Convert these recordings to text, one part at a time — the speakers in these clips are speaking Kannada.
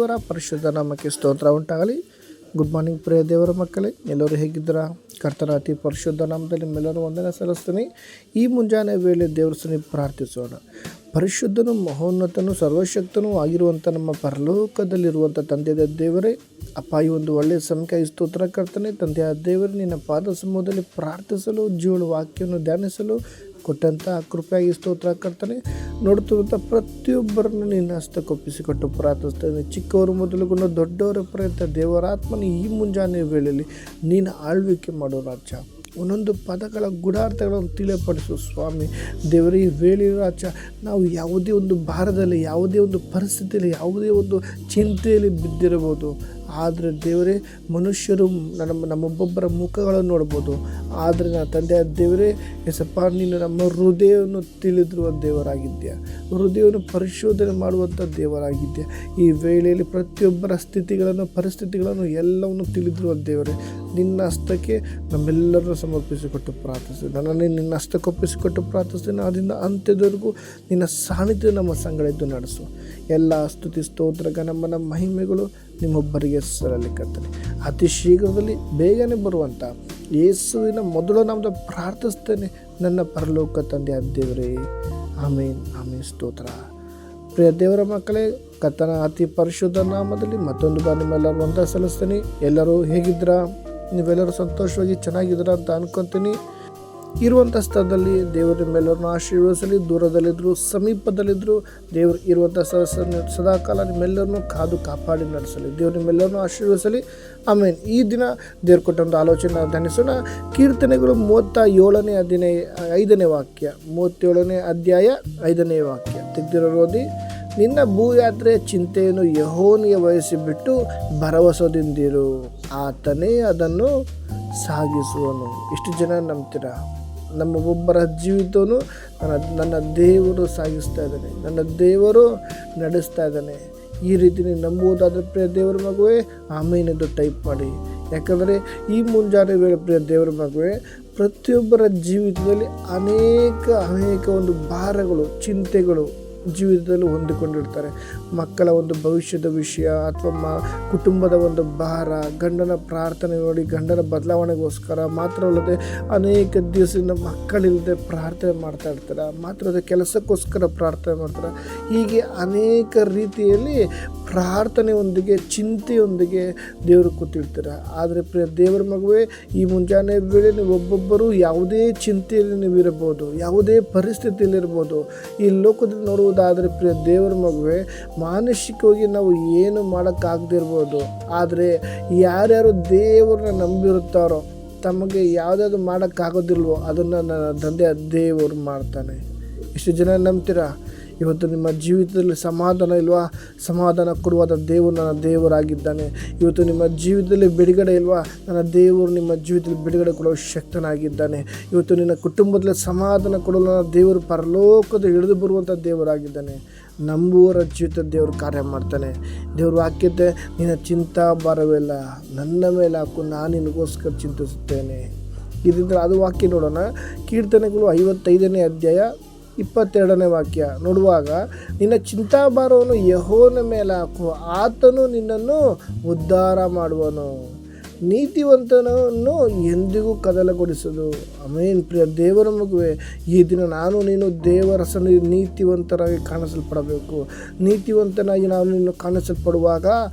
ದೇವರ ಪರಿಶುದ್ಧ ನಾಮಕ್ಕೆ ಸ್ತೋತ್ರ ಉಂಟಾಗಲಿ. ಗುಡ್ ಮಾರ್ನಿಂಗ್ ಪ್ರಿಯ ದೇವರ ಮಕ್ಕಳೇ, ಎಲ್ಲರೂ ಹೇಗಿದ್ದೀರಾ? ಕರ್ತನ ಅತಿ ಪರಿಶುದ್ಧ ನಾಮದಲ್ಲಿ ನಿಮ್ಮೆಲ್ಲರೂ ವಂದನೆ ಸಲ್ಲಿಸ್ತೀನಿ. ಈ ಮುಂಜಾನೆ ವೇಳೆ ದೇವರ ಸನ್ನಿಧಿಯಲ್ಲಿ ಪ್ರಾರ್ಥಿಸೋಣ. ಪರಿಶುದ್ಧನು, ಮಹೋನ್ನತನು, ಸರ್ವಶಕ್ತನೂ ಆಗಿರುವಂಥ ನಮ್ಮ ಪರಲೋಕದಲ್ಲಿರುವಂಥ ತಂದೆಯ ದೇವರೇ, ಅಪ್ಪ, ಈ ಒಂದು ಒಳ್ಳೆಯ ಸಮಯಕ್ಕಾಗಿ ಸ್ತೋತ್ರ ಕರ್ತನೆ. ತಂದೆಯ ದೇವರೇ, ನಿನ್ನ ಪಾದ ಸಮೂಹದಲ್ಲಿ ಪ್ರಾರ್ಥಿಸಲು, ಜೀವನ ವಾಕ್ಯವನ್ನು ಧ್ಯಾನಿಸಲು ಕೊಟ್ಟಂಥ ಕೃಪೆಯಾಗಿ ಸ್ತೋತ್ರ ಕರ್ತನೆ. ನೋಡ್ತಿರುವಂಥ ಪ್ರತಿಯೊಬ್ಬರನ್ನು ನಿನ್ನ ಹಸ್ತಕ್ಕೊಪ್ಪಿಸಿಕೊಟ್ಟು ಪ್ರಾರ್ಥಿಸ್ತೇನೆ. ಚಿಕ್ಕವರು ಮೊದಲುಗೊಂಡು ದೊಡ್ಡವರ ಪ್ರಯತ್ನ ದೇವರಾತ್ಮನ ಈ ಮುಂಜಾನೆ ವೇಳೆಯಲ್ಲಿ ನೀನು ಆಳ್ವಿಕೆ ಮಾಡೋ ರಾಜ. ಒಂದೊಂದು ಪದಗಳ ಗೂಢಾರ್ಥಗಳನ್ನು ತಿಳಿಯಪಡಿಸು ಸ್ವಾಮಿ ದೇವರೇ. ಈ ವೇಳೆ ರಾಜ, ನಾವು ಯಾವುದೇ ಒಂದು ಭಾರದಲ್ಲಿ, ಯಾವುದೇ ಒಂದು ಪರಿಸ್ಥಿತಿಯಲ್ಲಿ, ಯಾವುದೇ ಒಂದು ಚಿಂತೆಯಲ್ಲಿ ಬಿದ್ದಿರಬಹುದು. ಆದರೆ ದೇವರೇ, ಮನುಷ್ಯರು ನಮ್ಮೊಬ್ಬೊಬ್ಬರ ಮುಖಗಳನ್ನು ನೋಡ್ಬೋದು. ಆದರೆ ನನ್ನ ತಂದೆಯ ದೇವರೇ ಎಸಪ್ಪ, ನೀನು ನಮ್ಮ ಹೃದಯವನ್ನು ತಿಳಿದಿರುವ ದೇವರಾಗಿದ್ದೀಯ. ಹೃದಯವನ್ನು ಪರಿಶೋಧನೆ ಮಾಡುವಂಥ ದೇವರಾಗಿದ್ದೀಯ. ಈ ವೇಳೆಯಲ್ಲಿ ಪ್ರತಿಯೊಬ್ಬರ ಸ್ಥಿತಿಗಳನ್ನು, ಪರಿಸ್ಥಿತಿಗಳನ್ನು ಎಲ್ಲವನ್ನು ತಿಳಿದಿರುವ ದೇವರೇ, ನಿನ್ನ ಹಸ್ತಕ್ಕೆ ನಮ್ಮೆಲ್ಲರನ್ನು ಸಮರ್ಪಿಸಿಕೊಟ್ಟು ಪ್ರಾರ್ಥಿಸ್ತೀನಿ. ನನ್ನನ್ನೇ ನಿನ್ನ ಹಸ್ತಕ್ಕೊಪ್ಪಿಸಿಕೊಟ್ಟು ಪ್ರಾರ್ಥಿಸ್ತೀನಿ. ಅದರಿಂದ ಅಂತ್ಯದವರೆಗೂ ನಿನ್ನ ಸಾನ್ನಿಧ್ಯ ನಮ್ಮ ಸಂಗಡ ನಡೆಸು. ಎಲ್ಲ ಸ್ತುತಿ, ಸ್ತೋತ್ರ, ಘನಮಾನ, ಮಹಿಮೆಗಳು ನಿಮ್ಮೊಬ್ಬರಿಗೆ ಸಲ್ಲಲಿಕ್ಕತ್ತನೆ. ಅತಿ ಶೀಘ್ರದಲ್ಲಿ ಬೇಗನೆ ಬರುವಂಥ ಯೇಸುವಿನ ಮೊದಲು ನಾಮದ ಪ್ರಾರ್ಥಿಸ್ತೇನೆ ನನ್ನ ಪರಲೋಕ ತಂದೆಯ ದೇವರೇ. ಆಮೇನ್, ಆಮೇನ್, ಸ್ತೋತ್ರ. ಪ್ರಿಯ ದೇವರ ಮಕ್ಕಳೇ, ಕರ್ತನ ಅತಿ ಪರಿಶುದ್ಧ ನಾಮದಲ್ಲಿ ಮತ್ತೊಂದು ಬಾರಿ ನಿಮ್ಮೆಲ್ಲರೂ ವಂದನೆ ಸಲ್ಲಿಸ್ತೀನಿ. ಎಲ್ಲರೂ ಹೇಗಿದ್ದೀರಾ? ನೀವೆಲ್ಲರೂ ಸಂತೋಷವಾಗಿ ಚೆನ್ನಾಗಿದ್ದೀರಾ ಅಂತ ಅನ್ಕೊತೀನಿ. ಇರುವಂಥ ಸ್ಥಳದಲ್ಲಿ ದೇವರು ನಿಮ್ಮೆಲ್ಲರನ್ನು ಆಶೀರ್ವದಿಸಲಿ. ದೂರದಲ್ಲಿದ್ದರು, ಸಮೀಪದಲ್ಲಿದ್ದರು, ದೇವರು ಇರುವಂಥ ಸದಾಕಾಲ ನಿಮ್ಮೆಲ್ಲರನ್ನು ಕಾಪಾಡಿ ನಡೆಸಲಿ. ದೇವರು ನಿಮ್ಮೆಲ್ಲರನ್ನು ಆಶೀರ್ವದಿಸಲಿ. ಆಮೇಲೆ ಈ ದಿನ ದೇವ್ರು ಕೊಟ್ಟ ಒಂದು ಆಲೋಚನೆ ಧ್ಯಾನಿಸೋಣ. ಕೀರ್ತನೆಗಳು 5ನೇ ವಾಕ್ಯ, 37ನೇ ಅಧ್ಯಾಯ 5ನೇ ವಾಕ್ಯ ತೆಗೆದಿರೋ ಓದಿ. ನಿನ್ನ ಭೂಯಾತ್ರೆಯ ಚಿಂತೆಯನ್ನು ಯೆಹೋವನಿಗೆ ವಹಿಸಿಬಿಟ್ಟು ಭರವಸೆದಿಂದಿರು, ಆತನೇ ಅದನ್ನು ಸಾಗಿಸುವನು. ಇಷ್ಟು ಜನ ನಂಬ್ತೀರಾ? ನಮ್ಮ ಒಬ್ಬರ ಜೀವಿತವನ್ನು ನನ್ನ ದೇವರು ಸಾಗಿಸ್ತಾ ಇದ್ದಾನೆ, ನನ್ನ ದೇವರು ನಡೆಸ್ತಾ ಇದ್ದಾನೆ. ಈ ರೀತಿ ನೀವು ನಂಬುವುದಾದರೆ ಪ್ರಿಯ ದೇವರ ಮಗುವೆ ಆಮೇಲೆಂದು ಟೈಪ್ ಮಾಡಿ. ಯಾಕಂದರೆ ಈ ಮುಂಜಾನೆ ವೇಳೆ ಪ್ರಿಯ ದೇವರ ಮಗುವೆ, ಪ್ರತಿಯೊಬ್ಬರ ಜೀವಿತದಲ್ಲಿ ಅನೇಕ ಒಂದು ಭಾರಗಳು, ಚಿಂತೆಗಳು ಜೀವಿತದಲ್ಲಿ ಹೊಂದಿಕೊಂಡಿರ್ತಾರೆ. ಮಕ್ಕಳ ಒಂದು ಭವಿಷ್ಯದ ವಿಷಯ, ಅಥವಾ ಕುಟುಂಬದ ಒಂದು ಭಾರ, ಗಂಡನ ಪ್ರಾರ್ಥನೆ ನೋಡಿ ಗಂಡನ ಬದಲಾವಣೆಗೋಸ್ಕರ, ಮಾತ್ರವಲ್ಲದೆ ಅನೇಕ ದಿವಸದಿಂದ ಮಕ್ಕಳಿಲ್ಲದೆ ಪ್ರಾರ್ಥನೆ ಮಾಡ್ತಾ ಇರ್ತಾರೆ, ಮಾತ್ರವಲ್ಲದೆ ಕೆಲಸಕ್ಕೋಸ್ಕರ ಪ್ರಾರ್ಥನೆ ಮಾಡ್ತಾರೆ. ಹೀಗೆ ಅನೇಕ ರೀತಿಯಲ್ಲಿ ಪ್ರಾರ್ಥನೆಯೊಂದಿಗೆ, ಚಿಂತೆಯೊಂದಿಗೆ ದೇವರು ಕೂತಿರ್ತಾರೆ. ಆದರೆ ಪ್ರಿಯ ದೇವರ ಮಗುವೆ, ಈ ಮುಂಜಾನೆ ವೇಳೆ ನೀವು ಒಬ್ಬೊಬ್ಬರು ಯಾವುದೇ ಚಿಂತೆಯಲ್ಲಿ ನೀವು ಇರಬಹುದು, ಯಾವುದೇ ಪರಿಸ್ಥಿತಿಯಲ್ಲಿರ್ಬೋದು. ಈ ಲೋಕದಲ್ಲಿ ನೋಡುವುದಾದರೆ ಪ್ರಿಯ ದೇವರ ಮಗುವೆ, ಮಾನಸಿಕವಾಗಿ ನಾವು ಏನು ಮಾಡೋಕ್ಕಾಗದಿರ್ಬೋದು. ಆದರೆ ಯಾರ್ಯಾರು ದೇವರನ್ನ ನಂಬಿರುತ್ತಾರೋ, ತಮಗೆ ಯಾವುದಾದ್ರು ಮಾಡೋಕ್ಕಾಗೋದಿಲ್ವೋ ಅದನ್ನು ನನ್ನ ತಂದೆಯ ದೇವರು ಮಾಡ್ತಾನೆ. ಎಷ್ಟು ಜನ ನಂಬ್ತೀರಾ? ಇವತ್ತು ನಿಮ್ಮ ಜೀವಿತದಲ್ಲಿ ಸಮಾಧಾನ ಇಲ್ವಾ? ಸಮಾಧಾನ ಕೊಡುವಾದ ದೇವರು ನನ್ನ ದೇವರಾಗಿದ್ದಾನೆ. ಇವತ್ತು ನಿಮ್ಮ ಜೀವಿತದಲ್ಲಿ ಬಿಡುಗಡೆ ಇಲ್ವಾ? ನನ್ನ ದೇವರು ನಿಮ್ಮ ಜೀವಿತದಲ್ಲಿ ಬಿಡುಗಡೆ ಕೊಡುವ ಶಕ್ತನಾಗಿದ್ದಾನೆ. ಇವತ್ತು ನಿನ್ನ ಕುಟುಂಬದಲ್ಲಿ ಸಮಾಧಾನ ಕೊಡಲು ನನ್ನ ದೇವರು ಪರಲೋಕದ ಇಳಿದು ಬರುವಂಥ ದೇವರಾಗಿದ್ದಾನೆ. ನಂಬುವರ ಜೀವಿತ ದೇವರು ಕಾರ್ಯ ಮಾಡ್ತಾನೆ. ದೇವರು ವಾಕ್ಯತೆ, ನಿನ್ನ ಚಿಂತಾ ಭಾರವಿಲ್ಲ, ನನ್ನ ಮೇಲೆ ಹಾಕು, ನಾನು ನಿನಗೋಸ್ಕರ ಚಿಂತಿಸುತ್ತೇನೆ. ಇದರಿಂದ ಅದು ವಾಕ್ಯ ನೋಡೋಣ. ಕೀರ್ತನೆಗಳು 55ನೇ ಅಧ್ಯಾಯ 22ನೇ ವಾಕ್ಯ ನೋಡುವಾಗ, ನಿನ್ನ ಚಿಂತಾಭಾರವನ್ನು ಯೆಹೋವನ ಮೇಲೆ ಹಾಕು, ಆತನು ನಿನ್ನನ್ನು ಉದ್ಧಾರ ಮಾಡುವನು, ನೀತಿವಂತನನ್ನು ಎಂದಿಗೂ ಕದಲಗೊಳಿಸದು. ಆಮೇನ್. ಪ್ರಿಯ ದೇವರ ಮಗುವೆ, ಈ ದಿನ ನಾನು ನೀನು ದೇವರ ಸನ್ನಿಧಿ ನೀತಿವಂತರಾಗಿ ಕಾಣಿಸಲ್ಪಡಬೇಕು. ನೀತಿವಂತನಾಗಿ ನಾನು ನೀನು ಕಾಣಿಸಲ್ಪಡುವಾಗ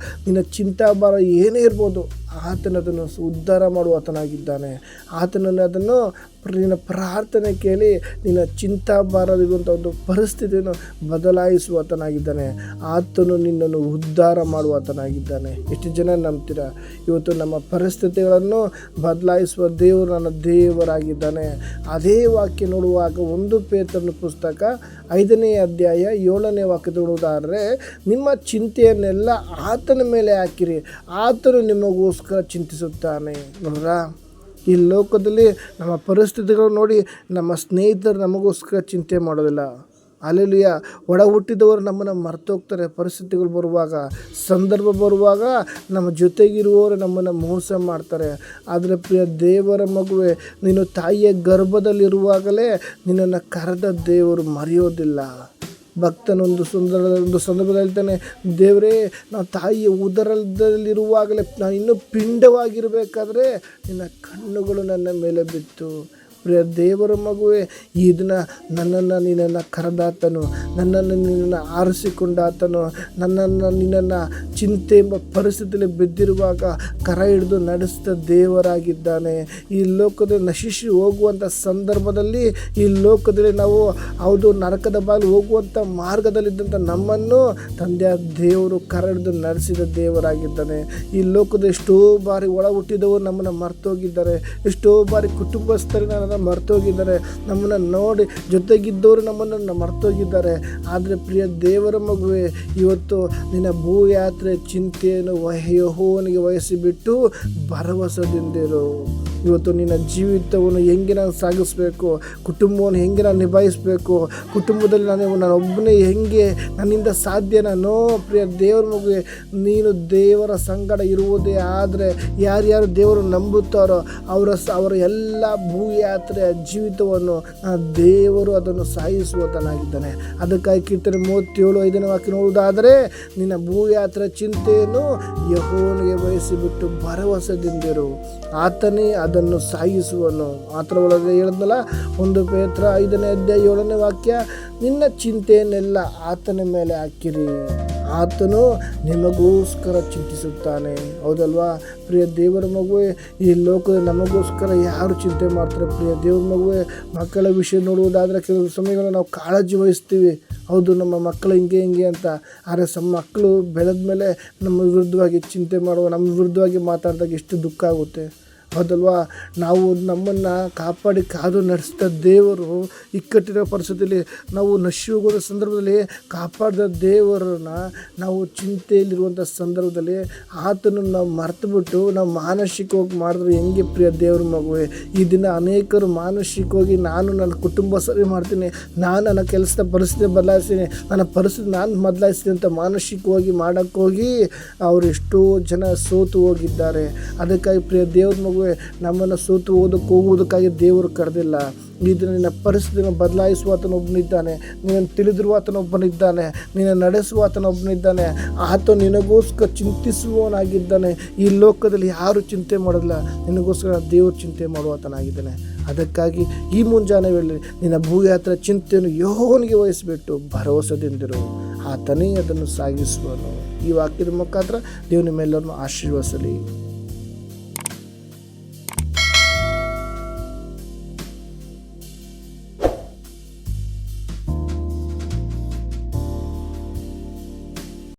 ನಿನ್ನ ಚಿಂತಾಭಾರ ಏನೇ ಇರ್ಬೋದು, ಆತನದನ್ನು ಉದ್ಧಾರ ಮಾಡುವ ಆತನಾಗಿದ್ದಾನೆ. ಆತನನ್ನು ಅದನ್ನು ನಿನ್ನ ಪ್ರಾರ್ಥನೆ ಕೇಳಿ ನಿನ್ನ ಚಿಂತಾಭಾರದಿರುವಂಥ ಒಂದು ಪರಿಸ್ಥಿತಿಯನ್ನು ಬದಲಾಯಿಸುವ ಆತನಾಗಿದ್ದಾನೆ. ಆತನು ನಿನ್ನನ್ನು ಉದ್ಧಾರ ಮಾಡುವ ಆತನಾಗಿದ್ದಾನೆ. ಎಷ್ಟು ಜನ ನಂಬ್ತೀರಾ? ಇವತ್ತು ನಮ್ಮ ಪರಿಸ್ಥಿತಿಗಳನ್ನು ಬದಲಾಯಿಸುವ ದೇವರು ನನ್ನ ದೇವರಾಗಿದ್ದಾನೆ. ಅದೇ ವಾಕ್ಯ ನೋಡುವಾಗ 1 ಪೇತ್ರನ ಪುಸ್ತಕ 5ನೇ ಅಧ್ಯಾಯ 7ನೇ ವಾಕ್ಯ ನೋಡುವುದಾದರೆ, ನಿಮ್ಮ ಚಿಂತೆಯನ್ನೆಲ್ಲ ಆತನ ಮೇಲೆ ಹಾಕಿರಿ, ಆತನು ನಿಮಗೋಸ್ಕರ ಚಿಂತಿಸುತ್ತಾನೆ. ನೋಡ್ರಾ, ಈ ಲೋಕದಲ್ಲಿ ನಮ್ಮ ಪರಿಸ್ಥಿತಿಗಳು ನೋಡಿ ನಮ್ಮ ಸ್ನೇಹಿತರು ನಮಗೋಸ್ಕರ ಚಿಂತೆ ಮಾಡೋದಿಲ್ಲ. ಅಲ್ಲೆಲೂಯಾ. ಒಡ ಹುಟ್ಟಿದವರು ನಮ್ಮನ್ನು ಮರ್ತೋಗ್ತಾರೆ. ಪರಿಸ್ಥಿತಿಗಳು ಬರುವಾಗ, ಸಂದರ್ಭ ಬರುವಾಗ ನಮ್ಮ ಜೊತೆಗಿರುವವರು ನಮ್ಮನ್ನು ಮೋಸ ಮಾಡ್ತಾರೆ. ಆದರೆ ಪ್ರಿಯ ದೇವರ ಮಗುವೆ, ನೀನು ತಾಯಿಯ ಗರ್ಭದಲ್ಲಿರುವಾಗಲೇ ನಿನ್ನನ್ನು ಕರೆದ ದೇವರು ಮರೆಯೋದಿಲ್ಲ. ಭಕ್ತನೊಂದು ಒಂದು ಸಂದರ್ಭದಲ್ಲಿ ಹೇಳ್ತಾನೆ, ದೇವರೇ, ನಾವು ತಾಯಿಯ ಉದರದಲ್ಲಿರುವಾಗಲೇ ನಾನು ಇನ್ನೂ ಪಿಂಡವಾಗಿರಬೇಕಾದ್ರೆ ನಿನ್ನ ಕಣ್ಣುಗಳು ನನ್ನ ಮೇಲೆ ಬಿತ್ತು. ಪ್ರಿಯ ದೇವರ ಮಗುವೆ, ಈ ದಿನ ನನ್ನನ್ನು ನಿನ್ನನ್ನು ಕರೆದಾತನು, ನನ್ನನ್ನು ನಿನ್ನನ್ನು ಆರಿಸಿಕೊಂಡಾತನು, ನಿನ್ನನ್ನು ಚಿಂತೆ ಎಂಬ ಪರಿಸ್ಥಿತಿಯಲ್ಲಿ ಬಿದ್ದಿರುವಾಗ ಕರ ಹಿಡಿದು ನಡೆಸಿದ ದೇವರಾಗಿದ್ದಾನೆ. ಈ ಲೋಕದಲ್ಲಿ ನಶಿಸಿ ಹೋಗುವಂಥ ಸಂದರ್ಭದಲ್ಲಿ, ಈ ಲೋಕದಲ್ಲಿ ನಾವು ಹೌದು ನರಕದ ಬಾಗಿಲು ಹೋಗುವಂಥ ಮಾರ್ಗದಲ್ಲಿದ್ದಂಥ ನಮ್ಮನ್ನು ತಂದೆಯ ದೇವರು ಕರ ಹಿಡಿದು ನಡೆಸಿದ ದೇವರಾಗಿದ್ದಾನೆ. ಈ ಲೋಕದ ಎಷ್ಟೋ ಬಾರಿ ಒಳ ಹುಟ್ಟಿದವರು ನಮ್ಮನ್ನು ಮರ್ತೋಗಿದ್ದಾರೆ, ಎಷ್ಟೋ ಬಾರಿ ಕುಟುಂಬಸ್ಥರನ್ನ ಮರ್ತೋಗಿದ್ದಾರೆ, ನಮ್ಮನ್ನು ನೋಡಿ ಜೊತೆಗಿದ್ದವರು ನಮ್ಮನ್ನು ಮರ್ತೋಗಿದ್ದಾರೆ. ಆದರೆ ಪ್ರಿಯ ದೇವರ ಮಗುವೆ, ಇವತ್ತು ನಿನ್ನ ಭೂಯಾತ್ರೆ ಚಿಂತೆಯನ್ನು ಯೆಹೋವನಿಗೆ ವಹಿಸಿಬಿಟ್ಟು ಭರವಸೆದಿಂದಿರು. ಇವತ್ತು ನಿನ್ನ ಜೀವಿತವನ್ನು ಹೆಂಗೆ ನಾನು ಸಾಗಿಸಬೇಕು, ಕುಟುಂಬವನ್ನು ಹೆಂಗೆ ನಾನು ನಿಭಾಯಿಸಬೇಕು, ಕುಟುಂಬದಲ್ಲಿ ನಾನು ಒಬ್ಬನೇ ಹೆಂಗೆ ನನ್ನಿಂದ ಸಾಧ್ಯನೋ? ಪ್ರಿಯ ದೇವರ ಮಗುವೆ, ನೀನು ದೇವರ ಸಂಗಡ ಇರುವುದೇ ಆದರೆ, ಯಾರ್ಯಾರು ದೇವರು ನಂಬುತ್ತಾರೋ ಅವರ ಎಲ್ಲ ಭೂಯಾತ್ರೆಯ ಜೀವಿತವನ್ನು ದೇವರು ಅದನ್ನು ಸಾಗಿಸುವತನಾಗಿದ್ದಾನೆ. ಅದಕ್ಕಾಗಿ ಕೀರ್ತನೆ 37:5 ವಾಕ್ಯ ನೋಡುವುದಾದರೆ, ನಿನ್ನ ಭೂಯಾತ್ರೆ ಚಿಂತೆಯನ್ನು ಯೆಹೋವನಿಗೆ ವಹಿಸಿಬಿಟ್ಟು ಭರವಸೆದಿಂದಿರು, ಆತನೇ ಅದನ್ನು ಸಾಗಿಸುವನು. ಮಾತ್ರವಲ್ಲದೆ ಹೇಳಿದ್ನಲ್ಲ, 1 ಪೇತ್ರ 5:7 ವಾಕ್ಯ, ನಿನ್ನ ಚಿಂತೆಯನ್ನೆಲ್ಲ ಆತನ ಮೇಲೆ ಹಾಕಿರಿ, ಆತನು ನಿಮಗೋಸ್ಕರ ಚಿಂತಿಸುತ್ತಾನೆ. ಹೌದಲ್ವಾ ಪ್ರಿಯ ದೇವರ ಮಗುವೆ, ಈ ಲೋಕದಲ್ಲಿ ನಮಗೋಸ್ಕರ ಯಾರು ಚಿಂತೆ ಮಾಡ್ತಾರೆ? ಪ್ರಿಯ ದೇವರ ಮಗುವೆ, ಮಕ್ಕಳ ವಿಷಯ ನೋಡುವುದಾದರೆ ಕೆಲವು ಸಮಯಗಳು ನಾವು ಕಾಳಜಿ ವಹಿಸ್ತೀವಿ. ಹೌದು, ನಮ್ಮ ಮಕ್ಕಳು ಹಿಂಗೆ ಅಂತ. ಆದರೆ ಮಕ್ಕಳು ಬೆಳೆದ ಮೇಲೆ ನಮ್ಮ ವಿರುದ್ಧವಾಗಿ ಚಿಂತೆ ಮಾಡುವ, ನಮ್ಮ ವಿರುದ್ಧವಾಗಿ ಮಾತಾಡಿದಾಗ ಎಷ್ಟು ದುಃಖ ಆಗುತ್ತೆ. ಹೌದಲ್ವಾ? ನಾವು ನಮ್ಮನ್ನು ಕಾಪಾಡಿ ಕಾದು ನಡೆಸಿದ ದೇವರು ಇಕ್ಕಟ್ಟಿನ ಪರಿಸ್ಥಿತಿಯಲ್ಲಿ ನಾವು ನಶಿ ಹೋಗೋದ ಸಂದರ್ಭದಲ್ಲಿ ಕಾಪಾಡಿದ ದೇವರನ್ನು ನಾವು ಚಿಂತೆಯಲ್ಲಿರುವಂಥ ಸಂದರ್ಭದಲ್ಲಿ ಆತನನ್ನು ನಾವು ಮರೆತುಬಿಟ್ಟು ನಾವು ಮಾನಸಿಕವಾಗಿ ಮಾಡಿದ್ರೆ ಹೆಂಗೆ? ಪ್ರಿಯ ದೇವ್ರ ಮಗುವೆ, ಈ ದಿನ ಅನೇಕರು ಮಾನಸಿಕವಾಗಿ ನಾನು ನನ್ನ ಕುಟುಂಬ ಸರಿ ಮಾಡ್ತೀನಿ, ನಾನು ನನ್ನ ಕೆಲಸದ ಪರಿಸ್ಥಿತಿ ಬದಲಾಯಿಸ್ತೀನಿ, ನನ್ನ ಪರಿಸ್ಥಿತಿ ನಾನು ಬದಲಾಯಿಸ್ತೀನಿ ಅಂತ ಮಾನಸಿಕವಾಗಿ ಮಾಡೋಕ್ಕೋಗಿ ಅವರು ಎಷ್ಟೋ ಜನ ಸೋತು ಹೋಗಿದ್ದಾರೆ. ಅದಕ್ಕಾಗಿ ಪ್ರಿಯ ದೇವ್ರ ಮಗು, ನಮ್ಮನ್ನು ಸೋತು ಹೋಗುವುದಕ್ಕಾಗಿ ದೇವರು ಕರೆದಿಲ್ಲ. ಈ ದಿನ ನಿನ್ನ ಪರಿಸ್ಥಿತಿಯನ್ನು ಬದಲಾಯಿಸುವ ಆತನೊಬ್ಬನಿದ್ದಾನೆ, ನಿನ್ನನ್ನು ತಿಳಿದಿರುವ ಆತನೊಬ್ಬನಿದ್ದಾನೆ, ನಿನ್ನ ನಡೆಸುವ ಆತನೊಬ್ಬನಿದ್ದಾನೆ. ಆತ ನಿನಗೋಸ್ಕರ ಚಿಂತಿಸುವವನಾಗಿದ್ದಾನೆ. ಈ ಲೋಕದಲ್ಲಿ ಯಾರು ಚಿಂತೆ ಮಾಡೋದಿಲ್ಲ, ನಿನಗೋಸ್ಕರ ದೇವರು ಚಿಂತೆ ಮಾಡುವಾತನಾಗಿದ್ದಾನೆ. ಅದಕ್ಕಾಗಿ ಈ ಮುಂಜಾನೆ ವೇಳೆ ನಿನ್ನ ಭೂಯಾತ್ರೆ ಚಿಂತೆಯನ್ನು ಯೆಹೋವನಿಗೆ ವಹಿಸಿಬಿಟ್ಟು ಭರವಸೆದಿಂದಿರು, ಆತನೇ ಅದನ್ನು ಸಾಗಿಸುವನು. ಈ ವಾಕ್ಯದ ಮುಖಾಂತರ ದೇವರು ನಿಮ್ಮೆಲ್ಲರನ್ನು ಆಶೀರ್ವದಿಸಲಿ.